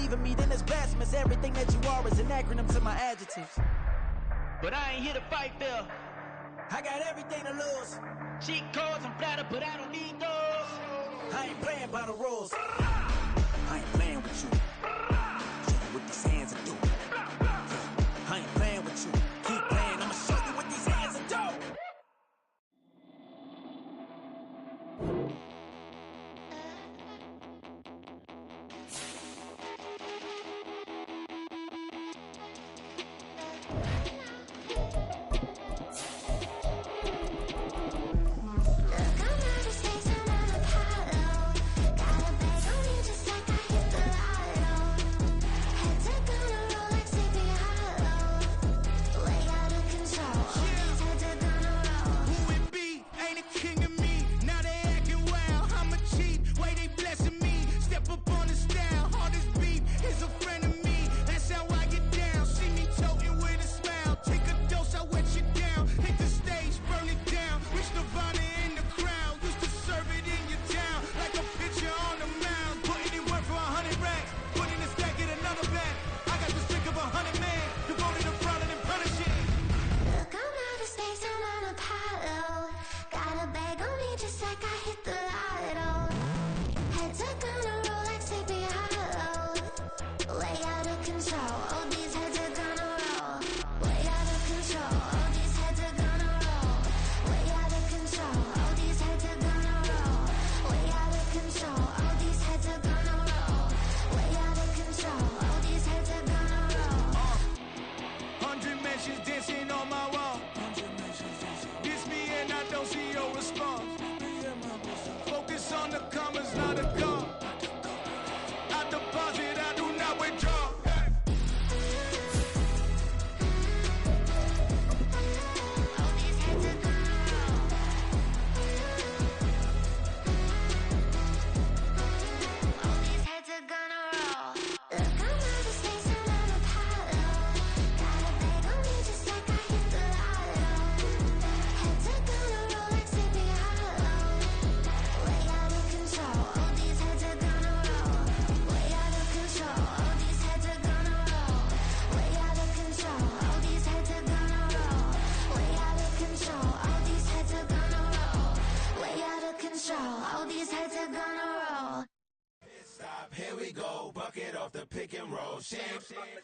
believe in me, then it's blasphemous. Everything that you are is an acronym to my adjectives. But I ain't here to fight fair. I got everything to lose. Cheat codes, I'm flattered, but I don't need those. I ain't playing by the rules. I ain't playing with you. Show you what these hands are doing. I ain't playing with you. Keep playing, I'ma show you what these hands are doing.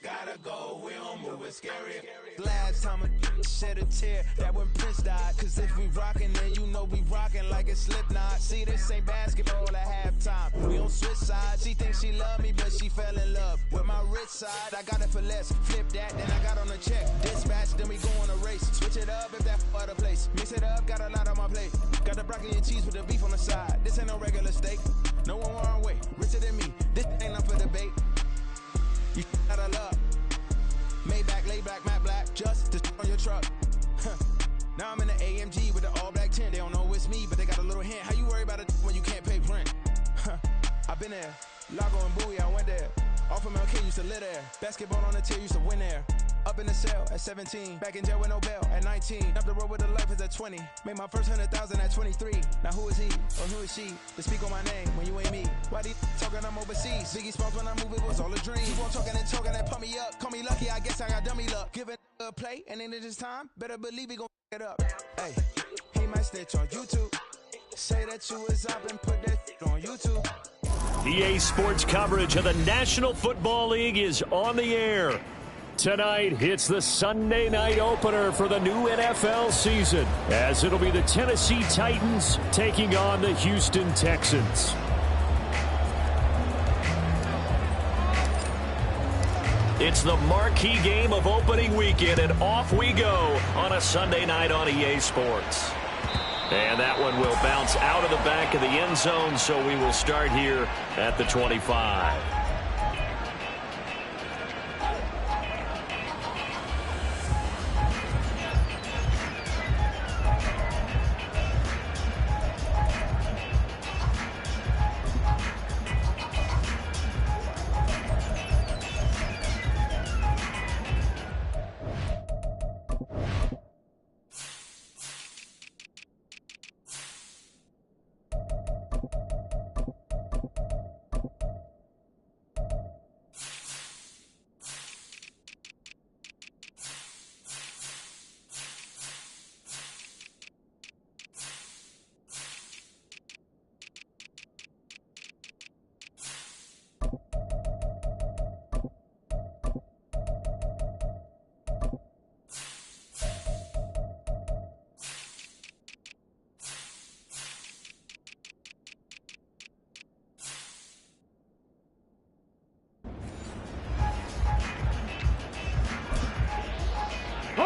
Gotta go, we don't move, it's scary. Last time I shed a tear, that when Prince died. Cause if we rockin', then you know we rockin' like a Slipknot. See, this ain't basketball at halftime. We don't switch sides. She thinks she love me, but she fell in love with my rich side. I got it for less, flip that, then I got on a check. Dispatch, then we go on a race. Switch it up if that other place. Mix it up, got a lot on my plate. Got the broccoli and cheese with the beef on the side. This ain't no regular steak. No one wrong way, richer than me. This ain't up for debate. You out of luck. Maybach, lay back, matte black, just to on your truck. Now I'm in the AMG with the all black tint. They don't know it's me, but they got a little hint. How you worry about it when you can't pay rent? I've been there. Lago and Bowie, I went there. Off of MLK, used to live there. Basketball on the tier, used to win there. Up in the cell at 17. Back in jail with no bail at 19. Up the road with the life is at 20. Made my first 100,000 at 23. Now who is he or who is she to speak on my name when you ain't me? Why they talking I'm overseas? Biggie Smalls when I move it was all a dream. Keep on talking and talking and pump me up. Call me lucky, I guess I got dummy luck. Give it a play and then it's time. Better believe he gon' it up. Hey, he might snitch on YouTube. Say that you was up and put that on YouTube. EA Sports coverage of the National Football League is on the air. Tonight, it's the Sunday night opener for the new NFL season, as it'll be the Tennessee Titans taking on the Houston Texans. It's the marquee game of opening weekend, and off we go on a Sunday night on EA Sports. And that one will bounce out of the back of the end zone, so we will start here at the 25.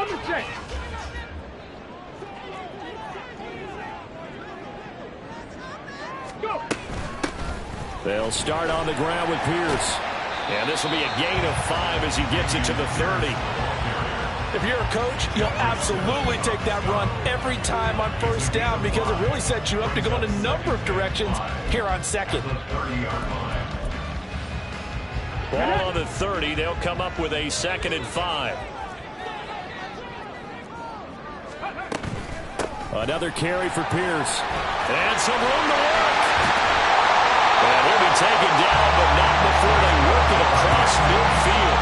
Number check. Go. They'll start on the ground with Pierce. And this will be a gain of 5 as he gets it to the 30. If you're a coach, you'll absolutely take that run every time on first down because it really sets you up to go in a number of directions here on second. Ball on the 30. They'll come up with a 2nd and 5. Another carry for Pierce. And some room to work. And he'll be taken down, but not before they work it across midfield.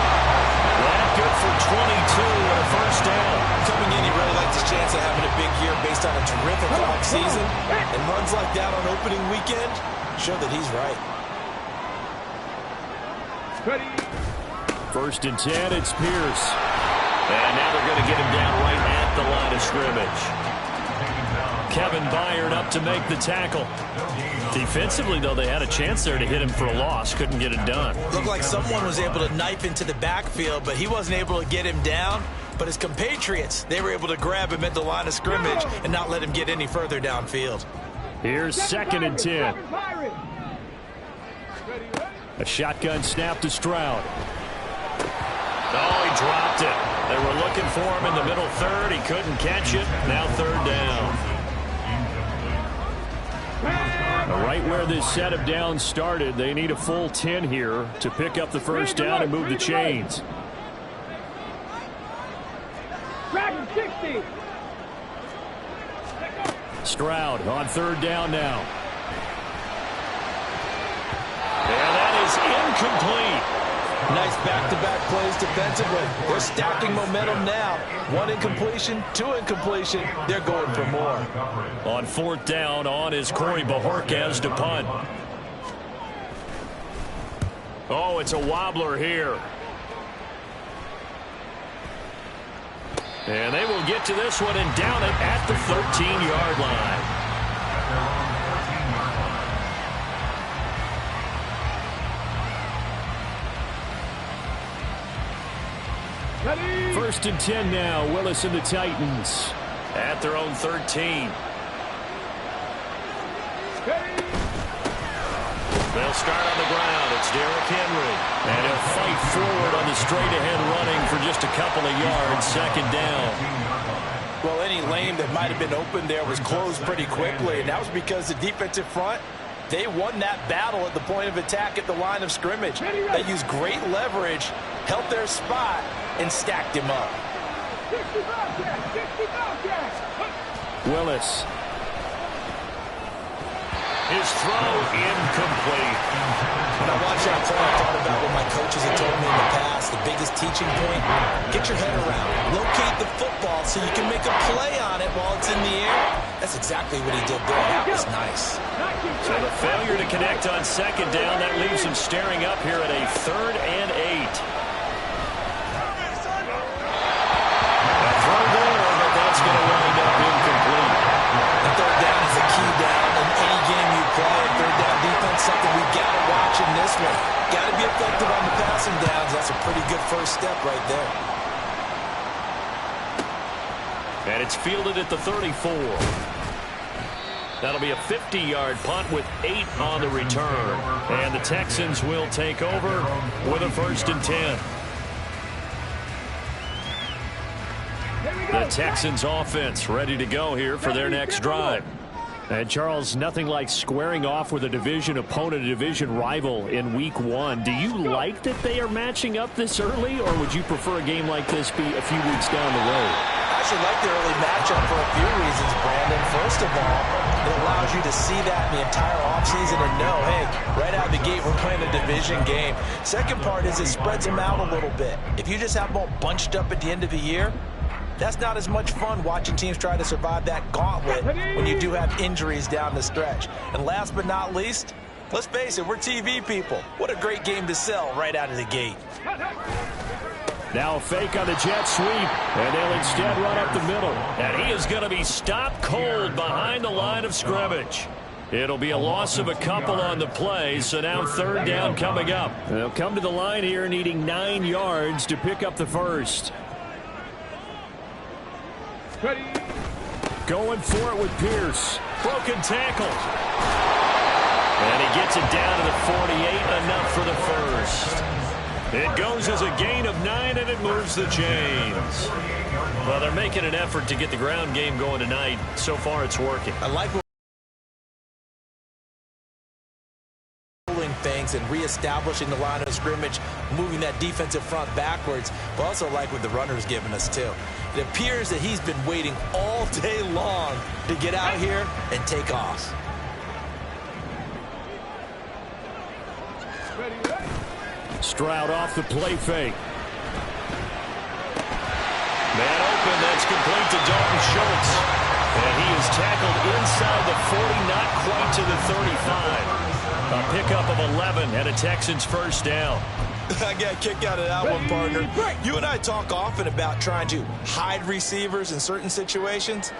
That good for 22 and a first down. Coming in, he really liked his chance of having a big year based on a terrific off-season. And runs like that on opening weekend show that he's right. Ready. 1st and 10, it's Pierce. And now they're going to get him down right at the line of scrimmage. Kevin Byard up to make the tackle. Defensively, though, they had a chance there to hit him for a loss. Couldn't get it done. Looked like someone was able to knife into the backfield, but he wasn't able to get him down. But his compatriots, they were able to grab him at the line of scrimmage and not let him get any further downfield. Here's 2nd and 10. A shotgun snap to Stroud. Oh, he dropped it. They were looking for him in the middle third. He couldn't catch it. Now 3rd down. Right where this set of downs started, they need a full 10 here to pick up the first down and move the chains. Stroud on 3rd down now. And that is incomplete. Nice back-to-back plays defensively. They're stacking momentum now. 1 incompletion, 2 incompletion. They're going for more. On 4th down, on is Corey Bajorquez to punt. Oh, it's a wobbler here. And they will get to this one and down it at the 13-yard line. Ready. 1st and 10 now. Willis and the Titans at their own 13. They'll start on the ground. It's Derrick Henry. And he'll fight forward on the straight-ahead running for just a couple of yards. 2nd down. Well, any lane that might have been open there was closed pretty quickly, and that was because the defensive front, they won that battle at the point of attack at the line of scrimmage. They used great leverage, held their spot, and stacked him up. Willis. His throw incomplete. When I watched that play, I thought about what my coaches had told me in the past. The biggest teaching point, get your head around. Locate the football so you can make a play on it while it's in the air. That's exactly what he did there. That was nice. So the failure to connect on 2nd down, that leaves him staring up here at a 3rd and 8. A throw there, but that's going to wind up incomplete. The 3rd down is a key down in any game you play. 3rd down defense, something we've got to watch in this one. Got to be effective on the passing downs. That's a pretty good first step right there. And it's fielded at the 34. That'll be a 50-yard punt with 8 on the return. And the Texans will take over with a 1st and 10. The Texans offense ready to go here for their next drive. And Charles, nothing like squaring off with a division opponent, a division rival in week 1. Do you like that they are matching up this early, or would you prefer a game like this be a few weeks down the road? I actually like the early matchup for a few reasons, Brandon. First of all, it allows you to see that in the entire offseason and know, hey, right out of the gate, we're playing a division game. Second part is it spreads them out a little bit. If you just have them all bunched up at the end of the year, that's not as much fun watching teams try to survive that gauntlet when you do have injuries down the stretch. And last but not least, let's face it, we're TV people. What a great game to sell right out of the gate. Now a fake on the jet sweep, and they'll instead run up the middle. And he is going to be stopped cold behind the line of scrimmage. It'll be a loss of a couple on the play, so now 3rd down coming up. They'll come to the line here needing 9 yards to pick up the first. Going for it with Pierce. Broken tackle. And he gets it down to the 48, enough for the first. It goes as a gain of 9, and it moves the chains. Well, they're making an effort to get the ground game going tonight. So far, it's working. I like things and reestablishing the line of scrimmage, moving that defensive front backwards, but also like what the runner's giving us too. It appears that he's been waiting all day long to get out here and take off. Stroud off the play fake. Man open, that's complete to Dalton Schultz. And he is tackled inside the 40, not quite to the 35. A pickup of 11 and a Texans first down. I got a kick out of that one, partner. You and I talk often about trying to hide receivers in certain situations,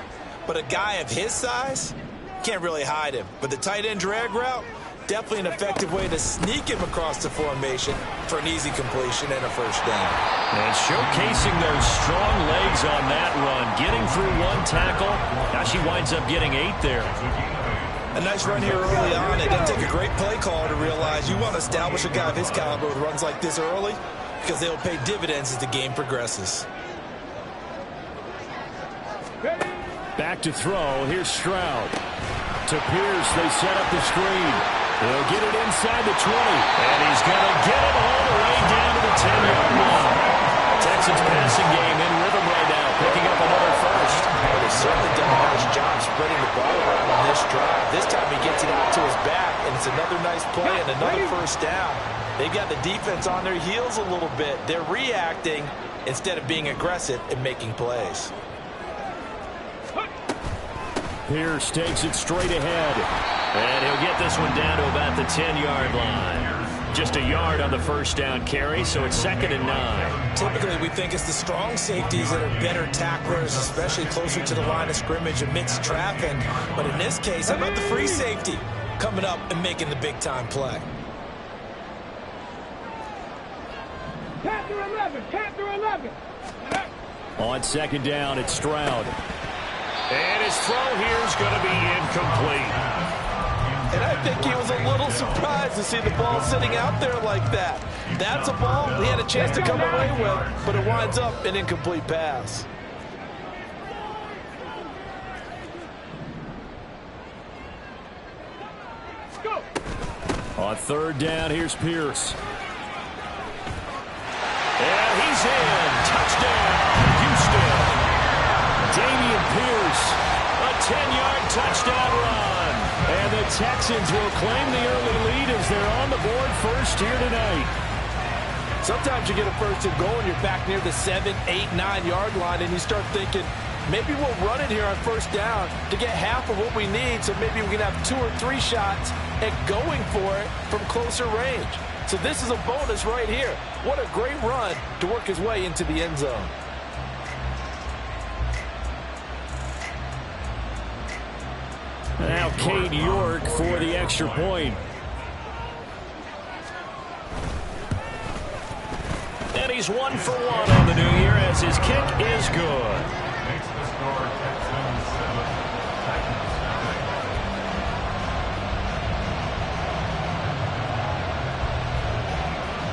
but a guy of his size can't really hide him. But the tight end drag route, definitely an effective way to sneak him across the formation for an easy completion and a first down. And showcasing those strong legs on that run, getting through one tackle. Now she winds up getting 8 there. A nice run here early on. It doesn't take a great play caller to realize you want to establish a guy of his caliber with runs like this early because they'll pay dividends as the game progresses. Back to throw. Here's Stroud. To Pierce, they set up the screen. He'll get it inside the 20. And he's going to get it all the way down to the 10-yard line. Texans passing game in rhythm right now, picking up another first. Well, they've certainly done a nice job spreading the ball around on this drive. This time he gets it out to his back, and it's another nice play and another first down. They've got the defense on their heels a little bit. They're reacting instead of being aggressive and making plays. Pierce takes it straight ahead. And he'll get this one down to about the 10-yard line. Just a yard on the first down carry, so it's 2nd and 9. Typically, we think it's the strong safeties that are better tacklers, especially closer to the line of scrimmage amidst traffic. But in this case, how about the free safety coming up and making the big-time play? Panther 11, Panther 11. On 2nd down, it's Stroud. And his throw here is going to be incomplete. And I think he was a little surprised to see the ball sitting out there like that. That's a ball he had a chance to come away with, but it winds up an incomplete pass. On 3rd down, here's Pierce. And he's in. Touchdown, Houston. Damian Pierce, a 10-yard touchdown run. And the Texans will claim the early lead as they're on the board first here tonight. Sometimes you get a first and goal and you're back near the 7, 8, 9-yard line, and you start thinking, maybe we'll run it here on first down to get half of what we need, so maybe we can have 2 or 3 shots at going for it from closer range. So this is a bonus right here. What a great run to work his way into the end zone. Now Cade York for the extra point. And he's 1 for 1 on the new year as his kick is good.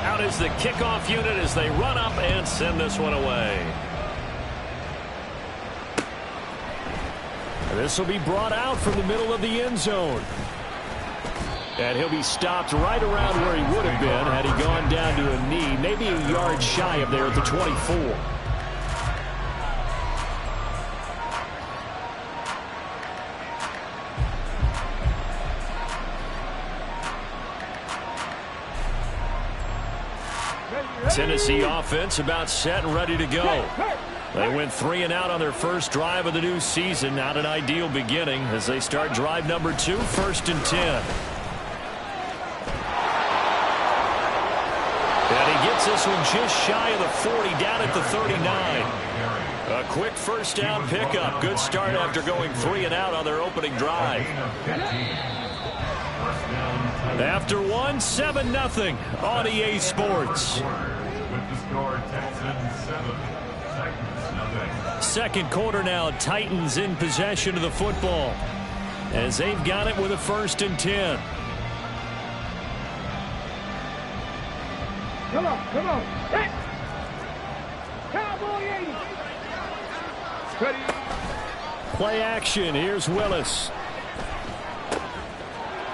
Out is the kickoff unit as they run up and send this one away. This will be brought out from the middle of the end zone. And he'll be stopped right around where he would have been had he gone down to a knee, maybe a yard shy of there at the 24. Tennessee offense about set and ready to go. They went 3 and out on their first drive of the new season. Not an ideal beginning as they start drive number 2, 1st and 10. And he gets this one just shy of the 40, down at the 39. A quick first down pickup. Good start after going 3 and out on their opening drive. After 1, 7-0 on EA Sports. With the score, Texans 7, Second quarter now, Titans in possession of the football as they've got it with a 1st and 10. Come on. Hit. Cowboy 80. Ready. Play action. Here's Willis.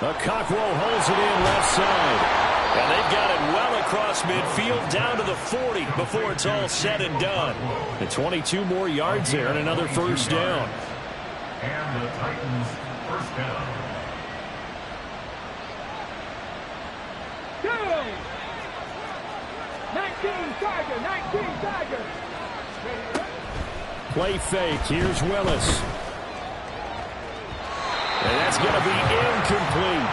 Cockrell holds it in left side. And they've got it well across midfield down to the 40 before it's all said and done. The 22 more yards there and another 1st down. And the Titans 1st down. 19 Tiger. Play fake. Here's Willis. And that's going to be incomplete.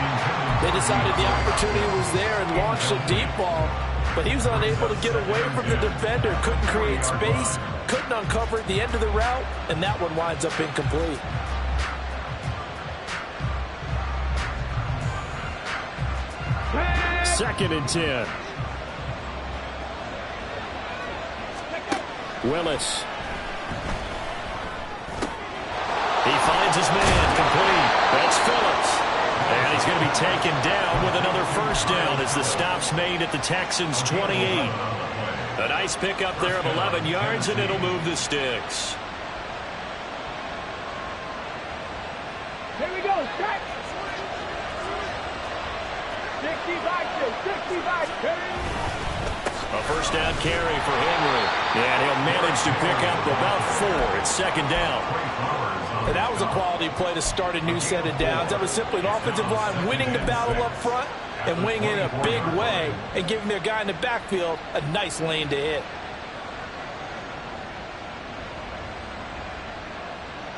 They decided the opportunity was there and launched a deep ball, but he was unable to get away from the defender, couldn't create space, couldn't uncover at the end of the route, and that one winds up incomplete. Second and 10. Willis. He finds his man, complete. That's Phillips. And he's going to be taken down with another 1st down as the stop's made at the Texans' 28. A nice pickup there of 11 yards, and it'll move the sticks. Here we go. Start. 65. A 1st down carry for Henry. And he'll manage to pick up about 4. It's 2nd down. And that was a quality play to start a new set of downs. That was simply an offensive line winning the battle up front and winning in a big way and giving their guy in the backfield a nice lane to hit.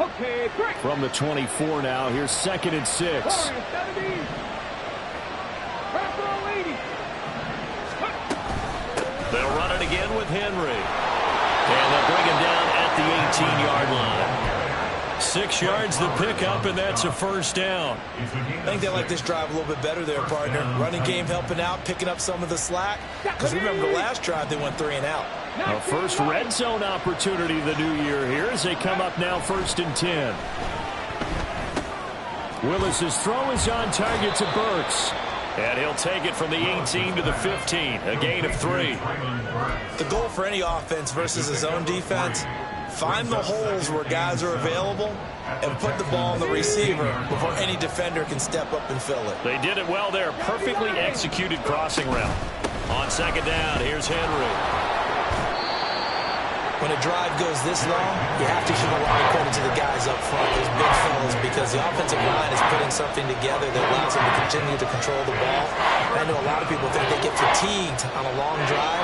Okay, break. From the 24 now, here's 2nd and 6. They'll run it again with Henry. And they'll bring him down at the 18-yard line. 6 yards the pickup, and that's a 1st down. I think they like this drive a little bit better there, partner. Running game helping out, picking up some of the slack. Because remember, the last drive they went 3 and out. A first red zone opportunity the new year here as they come up now 1st and 10. Willis's throw is on target to Burks. And he'll take it from the 18 to the 15, a gain of 3. The goal for any offense versus a zone defense, find the holes where guys are available and put the ball on the receiver before any defender can step up and fill it. They did it well there. Perfectly executed crossing route. On 2nd down, here's Henry. When a drive goes this long, you have to give a lot of credit to the guys up front, those big fellas, because the offensive line is putting something together that allows them to continue to control the ball. I know a lot of people think they get fatigued on a long drive.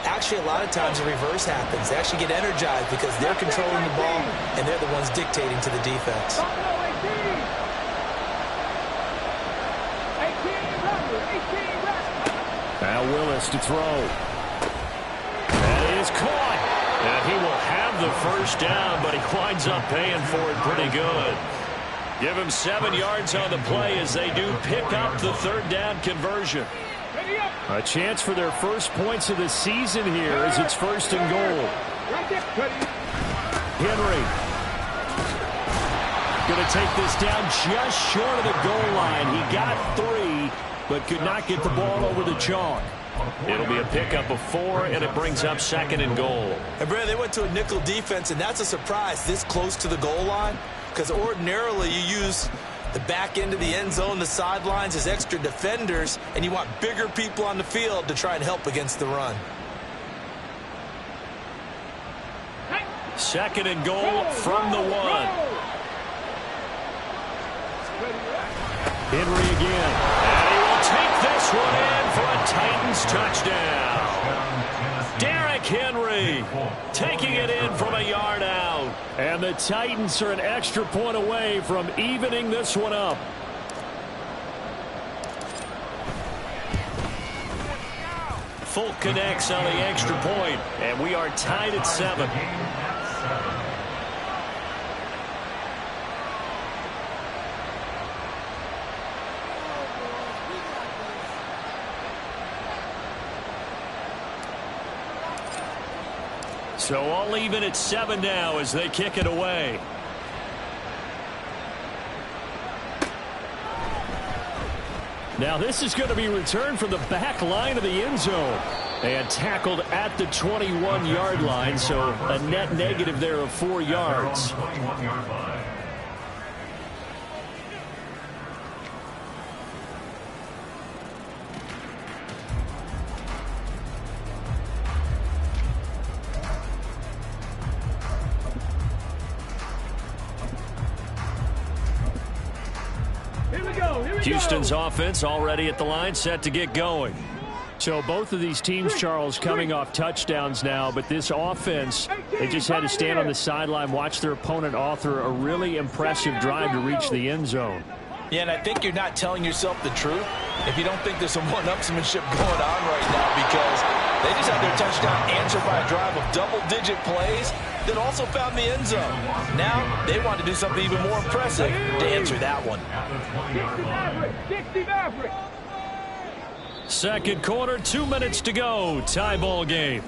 Actually, a lot of times the reverse happens. They actually get energized because they're controlling the ball, and they're the ones dictating to the defense. Now Willis to throw. That is caught. And he will have the 1st down, but he winds up paying for it pretty good. Give him 7 yards on the play as they do pick up the 3rd down conversion. A chance for their first points of the season here as it's 1st and goal. Henry going to take this down just short of the goal line. He got 3, but could not get the ball over the chalk. It'll be a pickup of 4, and it brings up 2nd and goal. And, Brad, they went to a nickel defense, and that's a surprise this close to the goal line, because ordinarily you use the back end of the end zone, the sidelines as extra defenders, and you want bigger people on the field to try and help against the run. 2nd and goal from the 1. Henry again. And he will take this one in for a Titans touchdown. Derrick Henry taking it in from a yard out. And the Titans are an extra point away from evening this one up. Folk connects on the extra point, and we are tied at 7. So all even at 7 now as they kick it away. Now this is going to be returned from the back line of the end zone and tackled at the 21-yard line, so a net negative there of 4 yards. Houston's offense already at the line, set to get going. So both of these teams, Charles, coming off touchdowns now, but this offense, they just had to stand on the sideline, watch their opponent author a really impressive drive to reach the end zone. Yeah, and I think you're not telling yourself the truth if you don't think there's some one-upsmanship going on right now, because they just had their touchdown answered by a drive of double-digit plays that also found the end zone. Now they want to do something even more impressive to answer that one. 60 Maverick. Second quarter, 2 minutes to go. Tie ball game.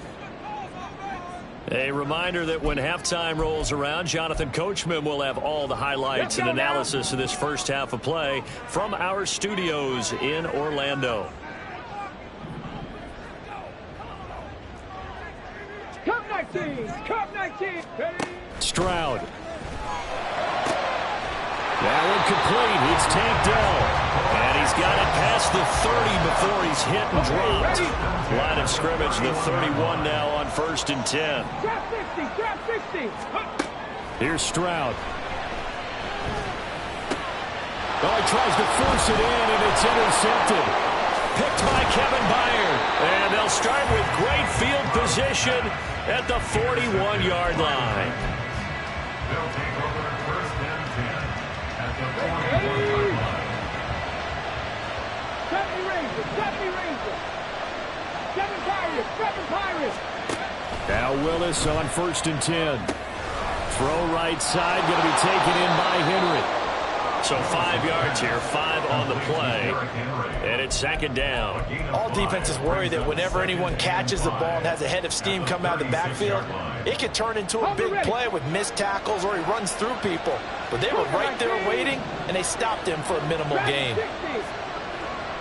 A reminder that when halftime rolls around, Jonathan Coachman will have all the highlights and analysis of this first half of play from our studios in Orlando. Cup 19. Cup 19. Stroud. That one complete. It's tanked down. And he's got it past the 30 before he's hit and dropped. Line of scrimmage, the 31 now on 1st and 10. Trap 50. Trap 50. Here's Stroud. Oh, he tries to force it in, and it's intercepted. Picked by Kevin Byard. And they'll start with great field position at the 41-yard line. They'll take over 1st and 10 at the 41-yard line. 70 Rangers. 70 Rangers. 7 Pirates. 7 Pirates. Now Willis on 1st and 10. Throw right side, going to be taken in by Henry. So 5 yards here, 5 on the play, and it's 2nd down. All defenses worry that whenever anyone catches the ball and has a head of steam come out of the backfield, it could turn into a big play with missed tackles or he runs through people. But they were right there waiting, and they stopped him for a minimal gain.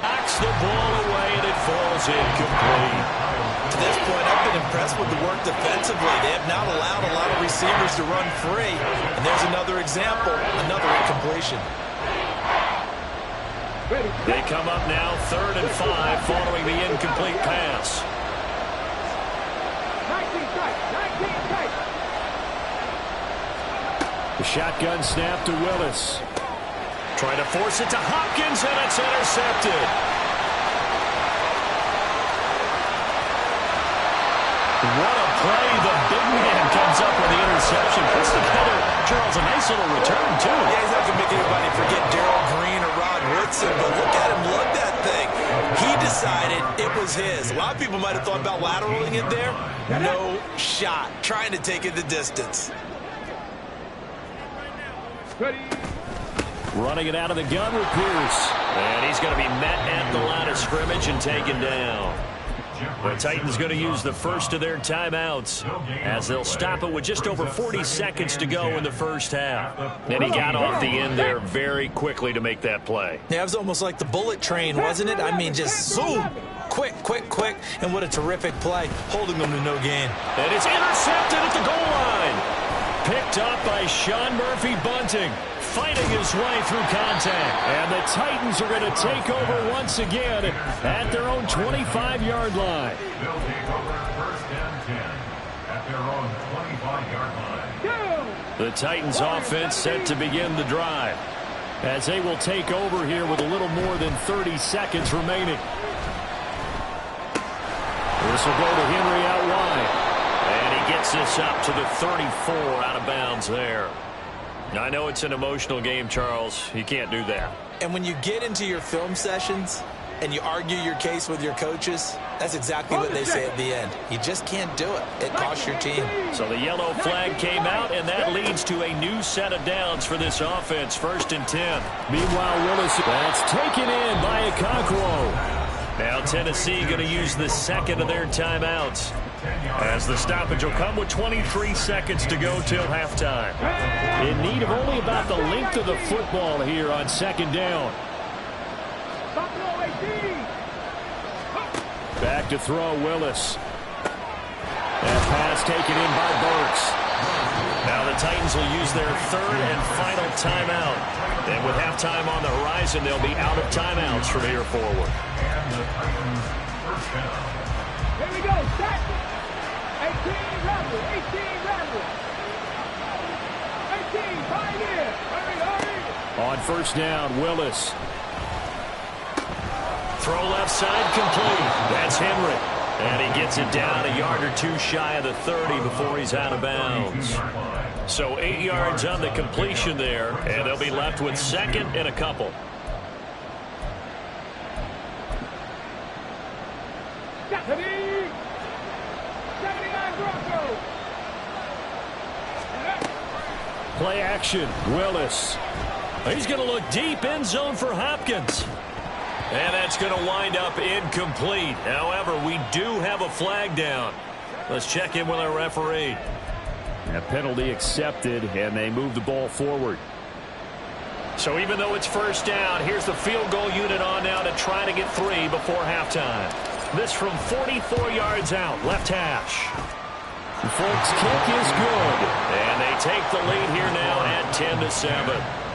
Knocks the ball away, and it falls incomplete. To this point, I've been impressed with the work defensively. They have not allowed a lot of receivers to run free. And there's another example, another incompletion. They come up now 3rd and 5 following the incomplete pass. 19 strikes. 19 strikes. The shotgun snap to Willis. Trying to force it to Hopkins, and it's intercepted. What a play. The big man comes up with the interception. Puts together, Charles, a nice little return, too. Yeah, he's not going to make anybody forget Darrell Green or Rod Woodson, but look at him lug that thing. He decided it was his. A lot of people might have thought about lateraling it there. No shot. Trying to take it the distance. Ready. Running it out of the gun with Pierce. And he's going to be met at the line of scrimmage and taken down. The Titans going to use the first of their timeouts as they'll stop it with just over 40 seconds to go in the first half. And he got off the end there very quickly to make that play. Yeah, it was almost like the bullet train, wasn't it? I mean, just zoom. Quick, quick, quick. And what a terrific play, holding them to no gain. And it's intercepted at the goal line. Picked up by Sean Murphy-Bunting, fighting his way through contact. And the Titans are going to take over once again at their own 25-yard line. They'll take over 1st and 10 at their own 25-yard line. The Titans offense set to begin the drive as they will take over here with a little more than 30 seconds remaining. This will go to Henry out wide. And he gets this up to the 34 out of bounds there. Now, I know it's an emotional game, Charles. You can't do that. And when you get into your film sessions and you argue your case with your coaches, that's exactly what they say at the end. You just can't do it. It costs your team. So the yellow flag came out, and that leads to a new set of downs for this offense, 1st and 10. Meanwhile, Willis, that's taken in by Okonkwo. Now Tennessee going to use the second of their timeouts, as the stoppage will come with 23 seconds to go till halftime. In need of only about the length of the football here on second down. Back to throw, Willis. That pass taken in by Burks. Now the Titans will use their third and final timeout. And with halftime on the horizon, they'll be out of timeouts from here forward. Here we go, set. 18, rebel, 18, rebel. 18, pioneer. Hurry, hurry. On first down, Willis. Throw left side complete. That's Henry. And he gets it down a yard or two shy of the 30 before he's out of bounds. So 8 yards on the completion there, and they'll be left with second and a couple. Stephanie! 79 Broncos! Play action, Willis. He's going to look deep, end zone for Hopkins. And that's going to wind up incomplete. However, we do have a flag down. Let's check in with our referee. A penalty accepted, and they move the ball forward. So even though it's first down, here's the field goal unit on now to try to get 3 before halftime. This from 44 yards out, left hash. The Folks' kick is good. And they take the lead here now at 10-7.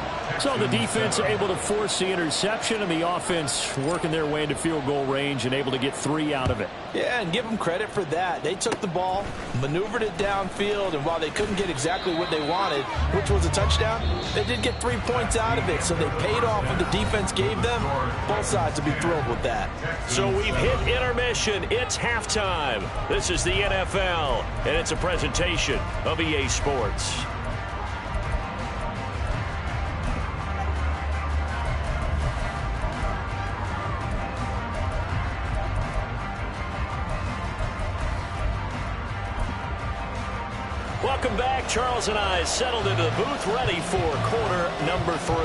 So the defense able to force the interception, and the offense working their way into field goal range and able to get 3 out of it. Yeah, and give them credit for that. They took the ball, maneuvered it downfield, and while they couldn't get exactly what they wanted, which was a touchdown, they did get 3 points out of it. So they paid off what the defense gave them. Both sides will be thrilled with that. So we've hit intermission. It's halftime. This is the NFL, and it's a presentation of EA Sports. Welcome back. Charles and I settled into the booth, ready for quarter number 3.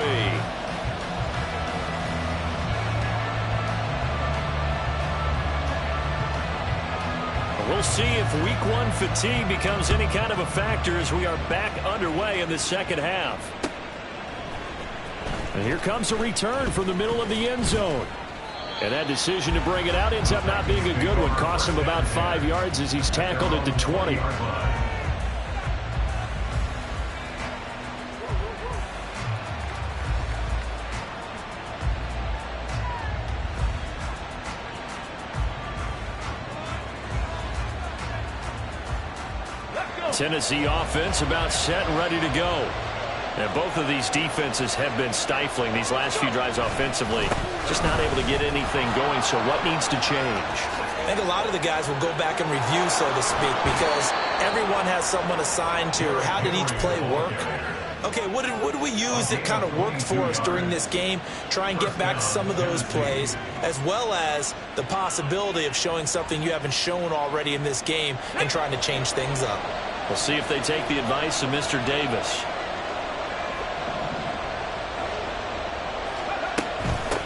We'll see if week 1 fatigue becomes any kind of a factor as we are back underway in the second half. And here comes a return from the middle of the end zone. And that decision to bring it out ends up not being a good one. Costs him about 5 yards as he's tackled at the 20. Tennessee offense about set and ready to go. And both of these defenses have been stifling these last few drives offensively. Just not able to get anything going, so what needs to change? I think a lot of the guys will go back and review, so to speak, because everyone has someone assigned to how did each play work. Okay, what did we use that kind of worked for us during this game? Try and get back to some of those plays, as well as the possibility of showing something you haven't shown already in this game and trying to change things up. We'll see if they take the advice of Mr. Davis.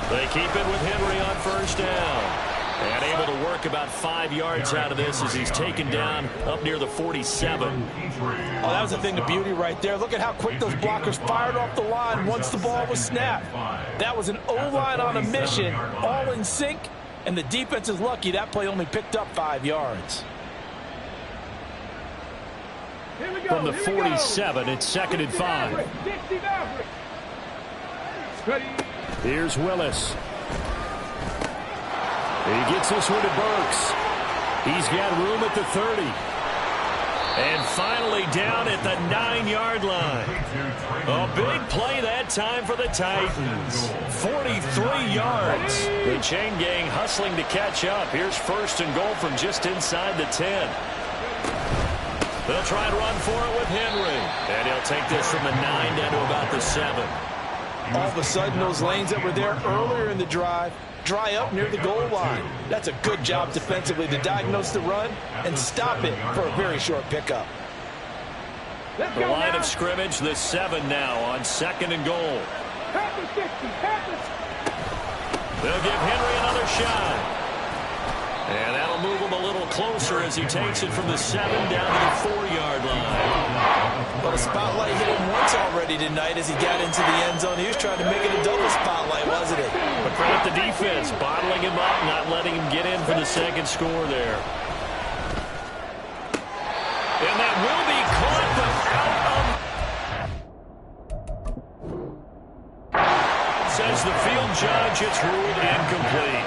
They keep it with Henry on first down. And able to work about 5 yards out of this as he's taken down up near the 47. Oh, that was a thing of beauty right there. Look at how quick those blockers fired off the line once the ball was snapped. That was an O-line on a mission, all in sync, and the defense is lucky that play only picked up 5 yards. From the 47, it's second and 5. Here's Willis. He gets this one to Burks. He's got room at the 30. And finally down at the 9-yard line. A big play that time for the Titans. 43 yards. The chain gang hustling to catch up. Here's first and goal from just inside the 10. They'll try and run for it with Henry. And he'll take this from the 9 down to about the 7. All of a sudden, those lanes that were there earlier in the drive dry up near the goal line. That's a good job defensively to diagnose the run and stop it for a very short pickup. The line of scrimmage, the 7 now on second and goal. They'll give Henry another shot. And that'll move him a little closer as he takes it from the 7 down to the 4-yard line. Well, the spotlight hit him once already tonight as he got into the end zone. He was trying to make it a double spotlight, wasn't he? But credit the defense, bottling him up, not letting him get in for the second score there. And that will be caught, but out of... Says the field judge, it's ruled incomplete.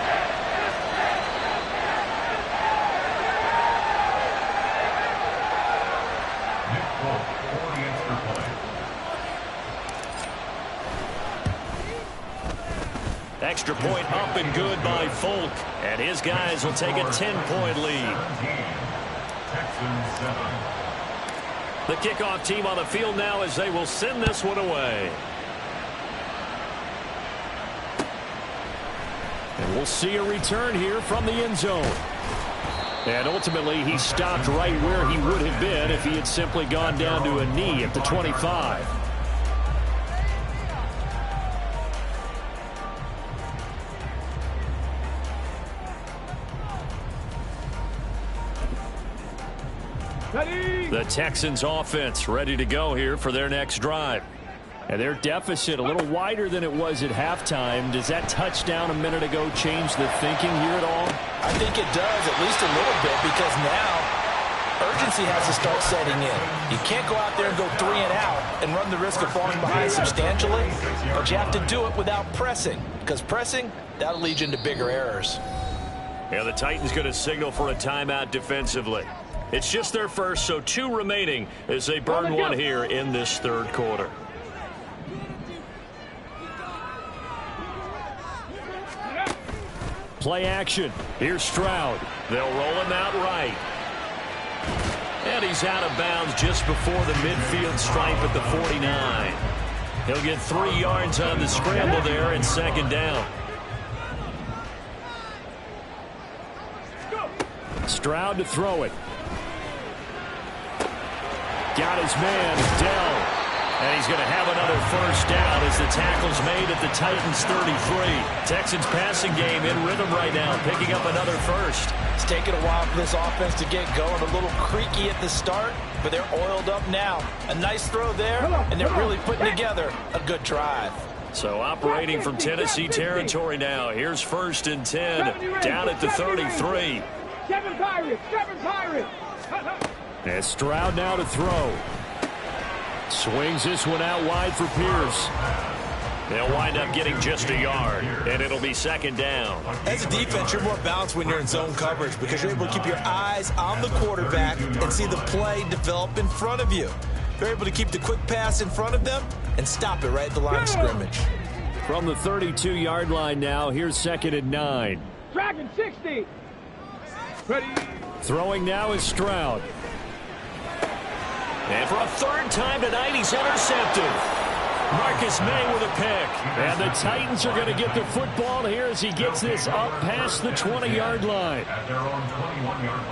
Extra point up and good by Folk. And his guys will take a 10-point lead. The kickoff team on the field now as they will send this one away. And we'll see a return here from the end zone. And ultimately, he stopped right where he would have been if he had simply gone down to a knee at the 25. The Texans offense ready to go here for their next drive. And their deficit a little wider than it was at halftime. Does that touchdown a minute ago change the thinking here at all? I think it does, at least a little bit, because now urgency has to start setting in. You can't go out there and go 3 and out and run the risk of falling behind substantially, but you have to do it without pressing, because pressing, that'll lead you into bigger errors. Yeah, the Titans going to signal for a timeout defensively. It's just their first, so 2 remaining as they burn one here in this third quarter. Play action. Here's Stroud. They'll roll him out right. And he's out of bounds just before the midfield stripe at the 49. He'll get 3 yards on the scramble there and second down. Stroud to throw it. Got his man, Dell. And he's going to have another first down as the tackle's made at the Titans 33. Texans passing game in rhythm right now, picking up another first. It's taken a while for this offense to get going. A little creaky at the start, but they're oiled up now. A nice throw there, and they're really putting together a good drive. So operating from Tennessee territory now. Here's 1st and 10, down at the 33. 7 Pirates, 7 Pirates. And Stroud now to throw. Swings this one out wide for Pierce. They'll wind up getting just a yard, and it'll be second down. As a defense, you're more balanced when you're in zone coverage because you're able to keep your eyes on the quarterback and see the play develop in front of you. You're able to keep the quick pass in front of them and stop it right at the line of scrimmage. From the 32-yard line now, here's 2nd and 9. Dragon 60. Ready. Throwing now is Stroud. And for a 3rd time tonight, he's intercepted. Marcus May with a pick. And the Titans are going to get the football here as he gets this up past the 20-yard line. At their own 21-yard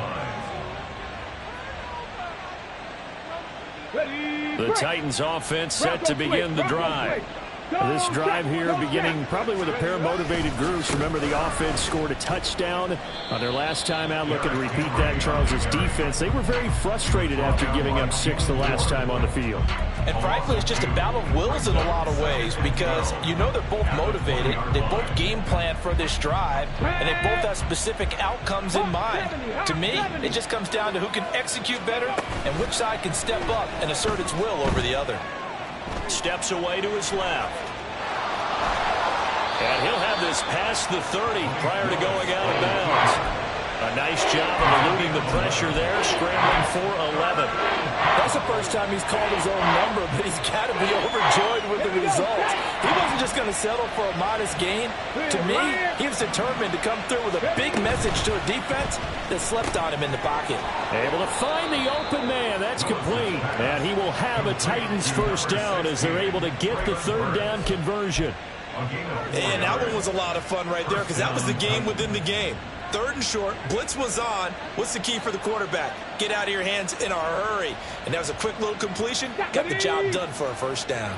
line. The Titans offense set to begin the drive. This drive here beginning probably with a pair of motivated groups. Remember, the offense scored a touchdown on their last time out. Looking to repeat that in Charles's defense. They were very frustrated after giving up 6 the last time on the field. And frankly, it's just a battle of wills in a lot of ways because you know they're both motivated. They both game plan for this drive, and they both have specific outcomes in mind. To me, it just comes down to who can execute better and which side can step up and assert its will over the other. Steps away to his left. And he'll have this past the 30 prior to going out of bounds. A nice job of eluding the pressure there, scrambling for 11. That's the first time he's called his own number, but he's got to be overjoyed with the results. He wasn't just going to settle for a modest gain. To me, he was determined to come through with a big message to a defense that slept on him in the pocket. Able to find the open man. That's complete. And he will have a Titans first down as they're able to get the 3rd down conversion. And that one was a lot of fun right there because that was the game within the game. 3rd and short, blitz was on. What's the key for the quarterback? Get out of your hands in a hurry. And that was a quick little completion. Got the job done for a first down.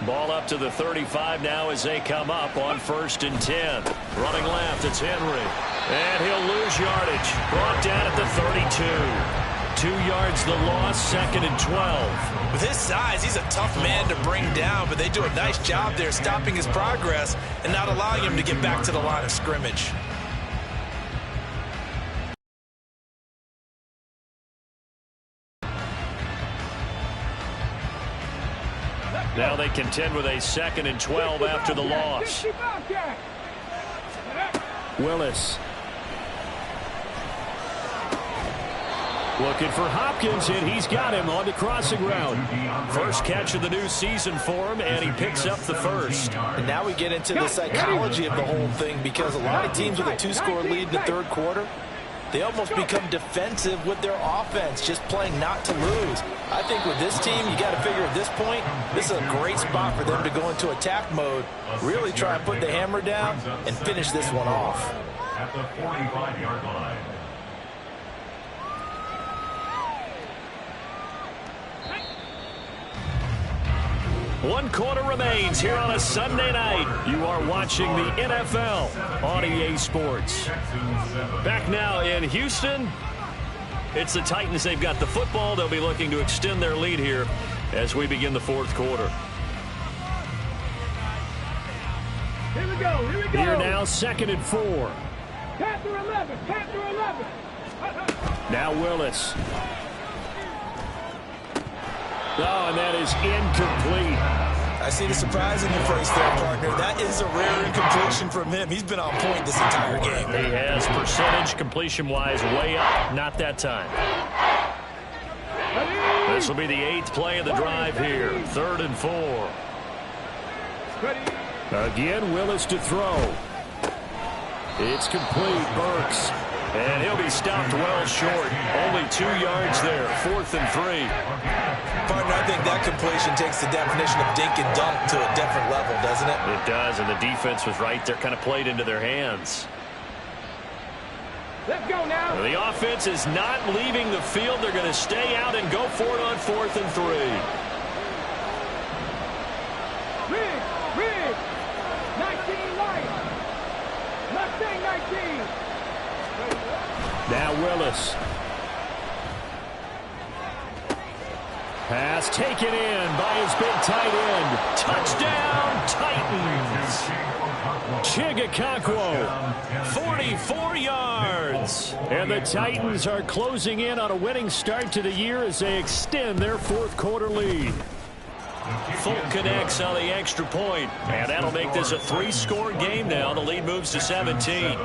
Ball up to the 35 now as they come up on 1st and 10. Running left, it's Henry. And he'll lose yardage. Brought down at the 32. 2 yards the loss, 2nd and 12. With his size, he's a tough man to bring down, but they do a nice job there stopping his progress and not allowing him to get back to the line of scrimmage. Now they contend with a 2nd and 12 after the loss. Willis. Looking for Hopkins, and he's got him on the crossing route. First catch of the new season for him, and he picks up the first. And now we get into the psychology of the whole thing, because a lot of teams with a 2-score lead in the third quarter, they almost become defensive with their offense, just playing not to lose. I think with this team, you got to figure at this point, this is a great spot for them to go into attack mode, really try and put the hammer down and finish this one off. At the 45-yard line. One quarter remains here on a Sunday night. You are watching the NFL on EA Sports. Back now in Houston, it's the Titans. They've got the football. They'll be looking to extend their lead here as we begin the fourth quarter. Here we go. Here we go. Here now, 2nd and 4. Panther 11. Panther 11. Now Willis. Oh, and that is incomplete. I see the surprise in your face there, partner. That is a rare incompletion from him. He's been on point this entire game. He has percentage completion-wise way up. Not that time. This will be the 8th play of the drive here. 3rd and 4. Again, Willis to throw. It's complete. Burks. And he'll be stopped well short. Only 2 yards there. 4th and 3. Partner, I think that completion takes the definition of dink and dunk to a different level, doesn't it? It does, and the defense was right there, kind of played into their hands. Let's go now. The offense is not leaving the field. They're going to stay out and go for it on 4th and 3. Rig. 19 Lions. Mustang 19. Now Willis. Pass taken in by his big tight end. Touchdown, Titans. Chigakakwo, 44 yards. And the Titans are closing in on a winning start to the year as they extend their fourth quarter lead. Fulk connects on the extra point, and that'll make this a 3-score game now. The lead moves to 17.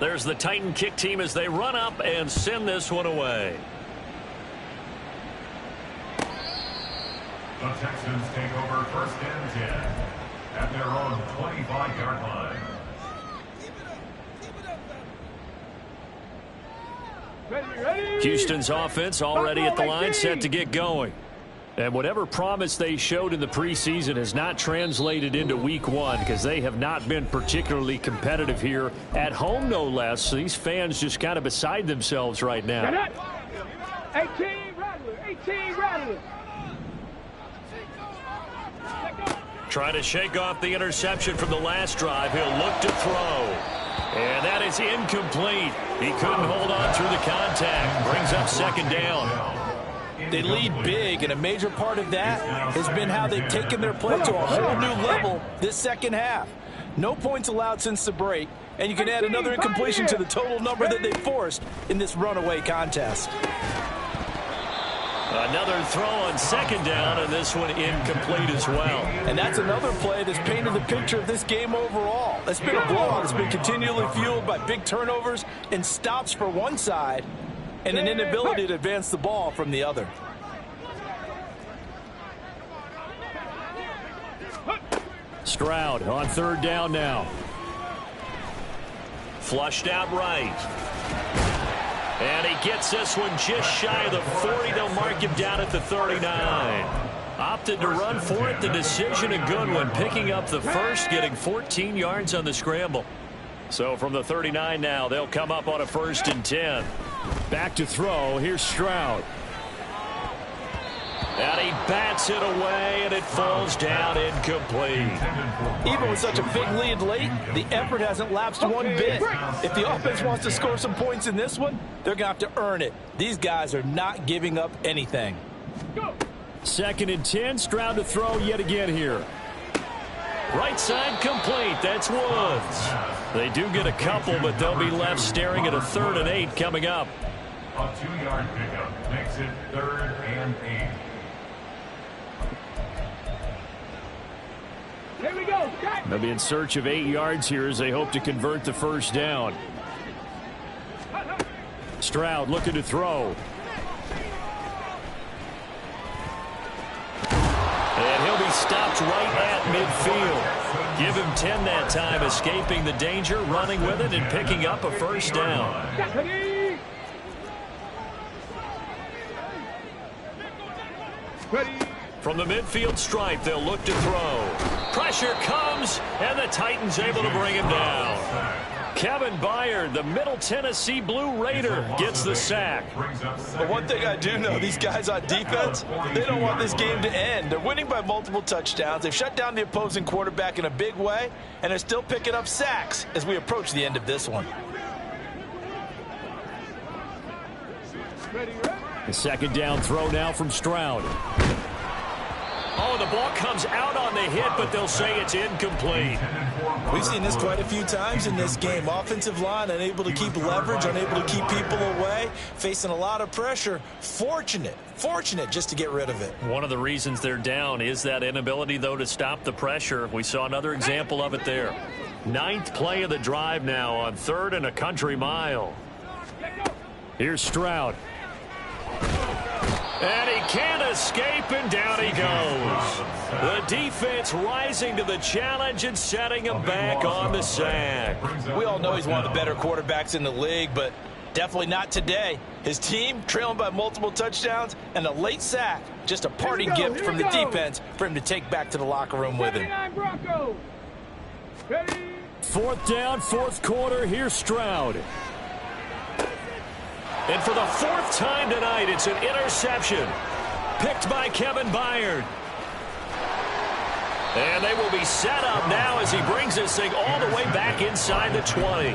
There's the Titan kick team as they run up and send this one away. The Texans take over 1st and 10 at their own 25-yard line. Ready. Houston's offense already at the line, set to get going. And whatever promise they showed in the preseason has not translated into week 1 because they have not been particularly competitive here at home, no less. So these fans just kind of beside themselves right now. 18 Rattler. Trying to shake off the interception from the last drive. He'll look to throw. And that is incomplete. He couldn't hold on through the contact. Brings up 2nd down. They lead big, and a major part of that has been how they've taken their play to a whole new level this second half. No points allowed since the break, and you can add another incompletion to the total number that they forced in this runaway contest. Another throw on 2nd down, and this one incomplete as well. And that's another play that's painted the picture of this game overall. It's been a blowout. It's been continually fueled by big turnovers and stops for one side and an inability to advance the ball from the other. Stroud on 3rd down now. Flushed out right. And he gets this one just shy of the 40. They'll mark him down at the 39. Opted to run for it. The decision a good one. Picking up the first, getting 14 yards on the scramble. So from the 39 now, they'll come up on a 1st and 10. Back to throw. Here's Stroud. And he bats it away, and it falls down incomplete. Even with such a big lead late, the effort hasn't lapsed one bit. If the offense wants to score some points in this one, they're going to have to earn it. These guys are not giving up anything. 2nd and 10, Stroud to throw yet again here. Right side complete. That's Woods. They do get a couple, but they'll be left staring at a 3rd and 8 coming up. A 2-yard pickup makes it 3rd and 8. Here we go. They'll be in search of 8 yards here as they hope to convert the first down. Stroud looking to throw. And he'll be stopped right at midfield. Give him 10 that time, escaping the danger, running with it, and picking up a first down. From the midfield stripe, they'll look to throw. Pressure comes, and the Titans able to bring him down. Kevin Byard, the Middle Tennessee Blue Raider, gets the sack. But one thing I do know, these guys on defense, they don't want this game to end. They're winning by multiple touchdowns. They've shut down the opposing quarterback in a big way, and they're still picking up sacks as we approach the end of this one. The 2nd down throw now from Stroud. Oh, the ball comes out on the hit, but they'll say it's incomplete. We've seen this quite a few times in this game. Offensive line unable to keep leverage, unable to keep people away, facing a lot of pressure. Fortunate just to get rid of it. One of the reasons they're down is that inability, though, to stop the pressure. We saw another example of it there. 9th play of the drive now on 3rd and a country mile. Here's Stroud. And he can't escape, and down he goes. The defense rising to the challenge and setting him back on the sack. We all know he's one of the better quarterbacks in the league, but definitely not today. His team trailing by multiple touchdowns and a late sack. Just a parting gift from the defense for him to take back to the locker room with him. 4th down, 4th quarter. Here's Stroud. And for the 4th time tonight, it's an interception. Picked by Kevin Byard. And they will be set up now as he brings this thing all the way back inside the 20.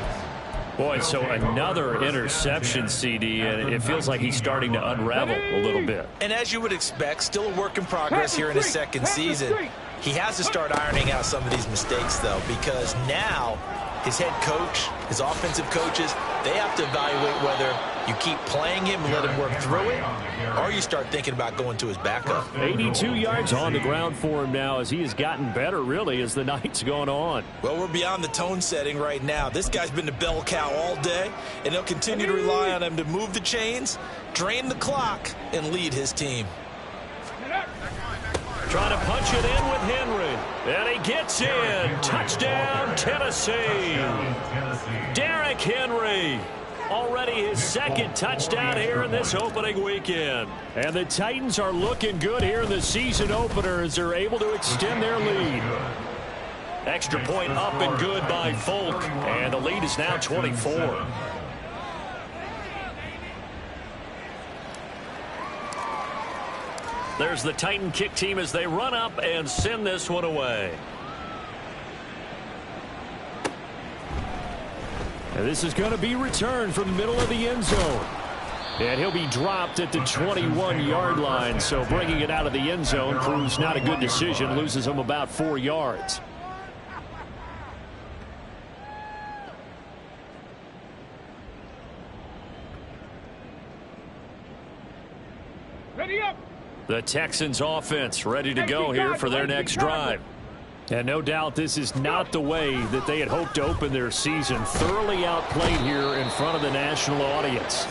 Boy, so another interception, CD, and it feels like he's starting to unravel a little bit. And as you would expect, still a work in progress here in his 2nd season. He has to start ironing out some of these mistakes, though, because now his head coach, his offensive coaches, they have to evaluate whether you keep playing him and let him work through it, or you start thinking about going to his backup. 82 yards on the ground for him now as he has gotten better, really, as the night's gone on. Well, we're beyond the tone setting right now. This guy's been the bell cow all day, and they'll continue to rely on him to move the chains, drain the clock, and lead his team. Trying to punch it in with Henry. And he gets in. Touchdown, Tennessee. Derrick Henry. Already his 2nd touchdown here in this opening weekend. And the Titans are looking good here in the season opener as they're able to extend their lead. Extra point up and good by Folk. And the lead is now 24. There's the Titan kick team as they run up and send this one away. And this is going to be returned from the middle of the end zone. And he'll be dropped at the 21-yard line. So bringing it out of the end zone proves not a good decision. Loses him about 4 yards. Ready up. The Texans offense ready to go here for their next drive. And no doubt this is not the way that they had hoped to open their season. Thoroughly outplayed here in front of the national audience.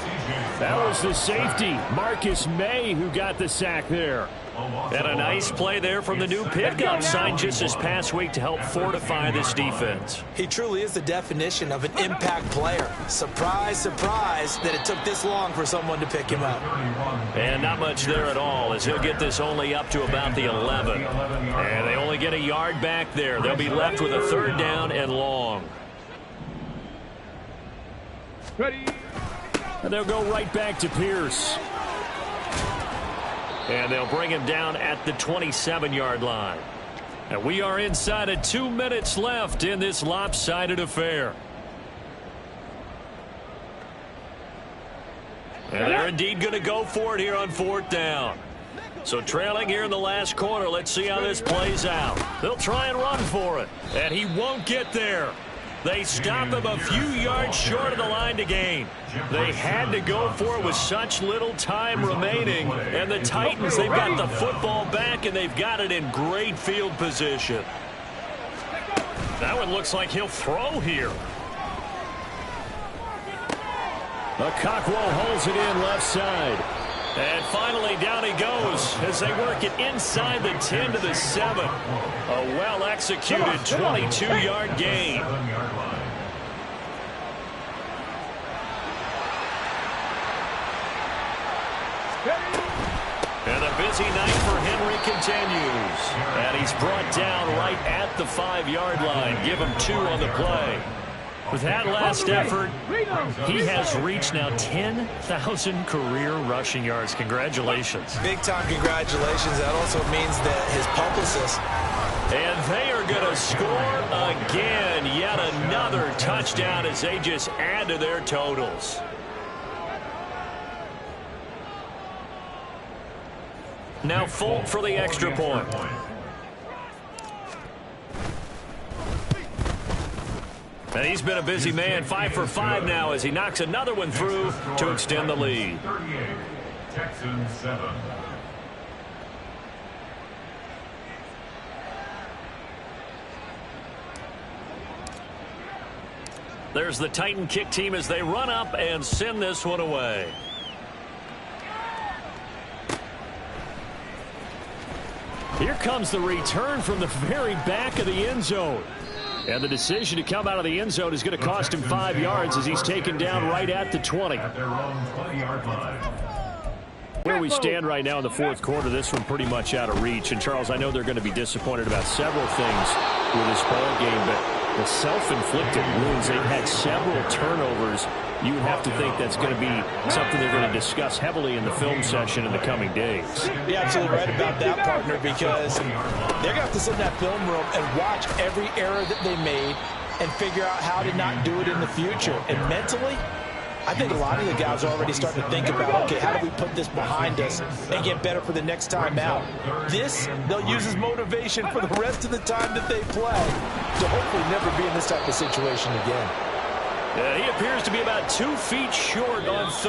That was the safety, Marcus May, who got the sack there. And a nice play there from the new pickup, signed just this past week to help fortify this defense. He truly is the definition of an impact player. Surprise, surprise that it took this long for someone to pick him up. And not much there at all, as he'll get this only up to about the 11. And they only get a yard back there. They'll be left with a 3rd down and long. Ready. And they'll go right back to Pierce. And they'll bring him down at the 27-yard line. And we are inside of 2 minutes left in this lopsided affair. And they're indeed going to go for it here on 4th down. So trailing here in the last quarter, let's see how this plays out. They'll try and run for it, and he won't get there. They stop him a few yards short of the line to gain. They had to go for it with such little time remaining. And the Titans, they've got the football back, and they've got it in great field position. That one looks like he'll throw here. Okakwo holds it in left side. And finally, down he goes as they work it inside the 10 to the 7. A well-executed 22-yard gain. And the busy night for Henry continues. And he's brought down right at the 5-yard line. Give him 2 on the play. With that last effort, he has reached now 10,000 career rushing yards. Congratulations. Big-time congratulations. That also means that his publicists. And they are going to score again. Yet another touchdown as they just add to their totals. Now Folk for the extra point. And he's been a busy man, 5 for 5 now as he knocks another one through to extend the lead. 38, Texans 7. There's the Titan kick team as they run up and send this one away. Here comes the return from the very back of the end zone. And the decision to come out of the end zone is going to cost him 5 yards as he's taken down right at the 20. At their own 20-yard line. Where we stand right now in the 4th quarter, this one pretty much out of reach. And, Charles, I know they're going to be disappointed about several things with this ball game, but the self-inflicted wounds, they've had several turnovers. You would have to think that's going to be something they're going to discuss heavily in the film session in the coming days. You're absolutely right about that, partner, because they're going to have to sit in that film room and watch every error that they made and figure out how to not do it in the future. And mentally, I think a lot of the guys are already starting to think about, okay, how do we put this behind us and get better for the next time out? This, they'll use as motivation for the rest of the time that they play to hopefully never be in this type of situation again. He appears to be about 2 feet short on third.